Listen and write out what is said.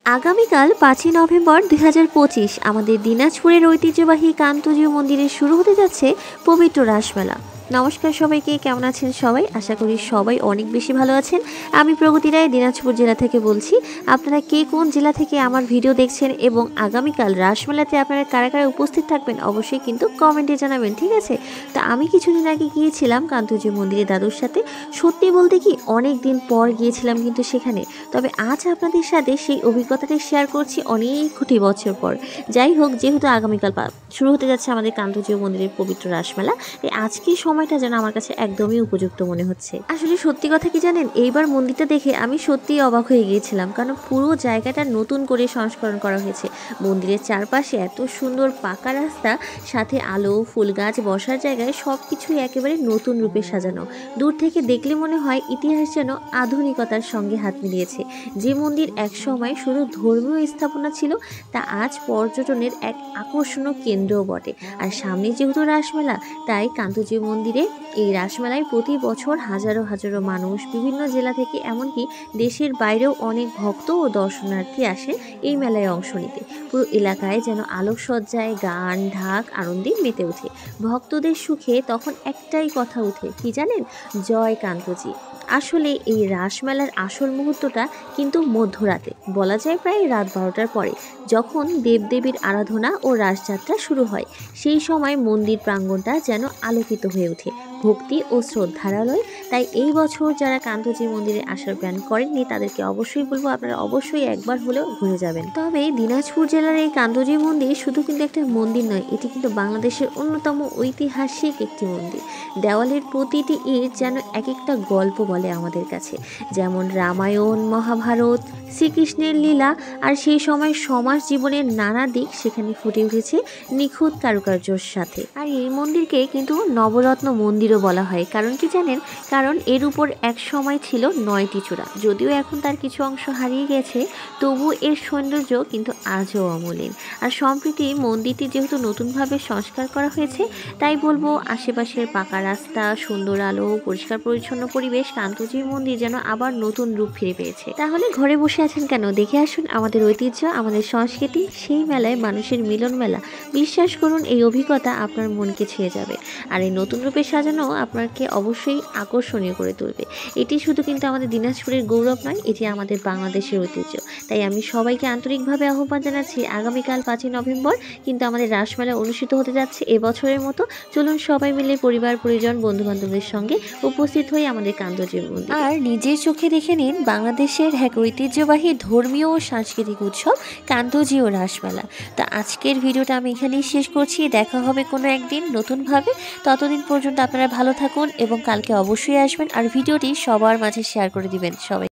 আগামীকাল 5ই নভেম্বর 2025 আমাদের দিনাজপুরের ঐতিহ্যবাহী কান্তজিউ মন্দিরে শুরু হতে যাচ্ছে পবিত্র রাসমেলা। নমস্কার সবাইকে, কেমন আছেন সবাই? আশা করি সবাই অনেক বেশি ভালো আছেন। আমি প্রগতি রায় দিনাজপুর জেলা থেকে বলছি। আপনারা কে কোন জেলা থেকে আমার ভিডিও দেখছেন এবং আগামীকাল রাসমেলাতে আপনারা কারা কারা উপস্থিত থাকবেন অবশ্যই কিন্তু কমেন্টে জানাবেন, ঠিক আছে? তো আমি কিছুদিন আগে গিয়েছিলাম কান্তজিউ মন্দিরে দাদুর সাথে। সত্যি বলতে কি অনেক দিন পর গিয়েছিলাম কিন্তু সেখানে। তবে আজ আপনাদের সাথে সেই অভিজ্ঞতাটা শেয়ার করছি অনেক কোটি বছর পর। যাই হোক, যেহেতু আগামীকাল শুরু হতে যাচ্ছে আমাদের কান্তজিউ মন্দিরের পবিত্র রাসমেলা, এই আজকের সময়টা যেন আমার কাছে একদমই উপযুক্ত মনে হচ্ছে। আসলে সত্যি কথা কি জানেন, এইবার মন্দিরটা দেখে আমি সত্যিই অবাক হয়ে গিয়েছিলাম, কারণ পুরো জায়গাটা নতুন করে সংস্করণ করা হয়েছে। মন্দিরের চারপাশে এত সুন্দর পাকা রাস্তা, সাথে আলো, ফুল গাছ, বসার জায়গায় সব কিছুই একেবারে নতুন রূপে সাজানো। দূর থেকে দেখলে মনে হয় ইতিহাস যেন আধুনিকতার সঙ্গে হাত মিলিয়েছে। যে মন্দির একসময় শুধু ধর্মীয় স্থাপনা ছিল, তা আজ পর্যটনের এক আকর্ষণীয় কেন্দ্রও বটে। আর সামনে যেহেতু রাসমেলা, তাই কান্তজিউ মন্দিরে এই রাসমেলায় প্রতি বছর হাজারো হাজারো মানুষ বিভিন্ন জেলা থেকে, এমনকি দেশের বাইরেও অনেক ভক্ত ও দর্শনার্থী আসেন এই মেলায় অংশ নিতে। পুরো এলাকায় যেন আলোকসজ্জায়, গান, ঢাক, আনন্দে মেতে ওঠে। ভক্তদের সুখে তখন একটাই কথা ওঠে, কি জানেন? জয় কান্তজি। আসলে এই রাসমেলার আসল মুহূর্তটা কিন্তু মধ্যরাতে, বলা যায় প্রায় রাত 12টার পরে, যখন দেবদেবীর আরাধনা ও রাসযাত্রা শুরু হয়। সেই সময় মন্দির প্রাঙ্গণটা যেন আলোকিত হয়ে ওঠে ভক্তি ও শ্রদ্ধার আলোয়। তাই এই বছর যারা কান্তজি মন্দিরে আসার প্ল্যান করেননি, তাদেরকে অবশ্যই বলবো আপনারা অবশ্যই একবার হলেও ঘুরে যাবেন। তবে দিনাজপুর জেলার এই কান্তজি মন্দির শুধু কিন্তু একটা মন্দির নয়, এটি কিন্তু বাংলাদেশের অন্যতম ঐতিহাসিক একটি মন্দির। দেওয়ালের প্রতিটি ইট যেন এক একটা গল্প বলে আমাদের কাছে, যেমন রামায়ণ, মহাভারত, শ্রীকৃষ্ণের লীলা, আর সেই সময় সমাজ জীবনের নানা দিক সেখানে ফুটে উঠেছে নিখুঁত কারুকার্যর সাথে। আর এই মন্দিরকে কিন্তু নবরত্ন মন্দিরও বলা হয়। কারণ কি জানেন? কারণ এর উপর এক সময় ছিল 9টি চূড়া। যদিও এখন তার কিছু অংশ হারিয়ে গেছে, তবু এর সৌন্দর্য কিন্তু আজও অমলিন। আর সম্প্রতি মন্দিরটি যেহেতু নতুনভাবে সংস্কার করা হয়েছে, তাই বলবো আশেপাশের পাকা রাস্তা, সুন্দর আলো, পরিষ্কার পরিচ্ছন্ন পরিবেশ, কান্তজি মন্দির যেন আবার নতুন রূপ ফিরে পেয়েছে। তাহলে ঘরে বসে আছেন কেন? দেখে আসুন আমাদের ঐতিহ্য, আমাদের সংস্কৃতি। সেই মেলায় মানুষের মিলন মেলা। বিশ্বাস করুন, এই অভিজ্ঞতা আপনার মনকে ছুঁয়ে যাবে। আর এই নতুন রূপে সাজানো আপনাকে অবশ্যই আকর্ষণীয় করে তুলবে। এটি শুধু কিন্তু আমাদের দিনাজপুরের গৌরব নয়, এটি আমাদের বাংলাদেশের ঐতিহ্য। তাই আমি সবাইকে আন্তরিকভাবে আহ্বান জানাচ্ছি, আগামীকাল 5ই নভেম্বর কিন্তু আমাদের রাসমেলা অনুষ্ঠিত হতে যাচ্ছে এবছরের মতো। চলুন সবাই মিলে পরিবার, পরিজন, বন্ধু বান্ধবদের সঙ্গে উপস্থিত হয়ে আমাদের কান্তজি মন্দির আর নিজের চোখে দেখে নিন বাংলাদেশের এক ঐতিহ্যবাহী ধর্মীয় ও সাংস্কৃতিক উৎসব কান্তজি ও রাসমেলা। তো আজকের ভিডিওটা আমি এখানেই শেষ করছি। দেখা হবে কোনো একদিন নতুনভাবে। ততদিন পর্যন্ত আপনারা ভালো থাকুন এবং কালকে অবশ্যই আসবেন আর ভিডিওটি সবার মাঝে শেয়ার করে দিবেন সবাই।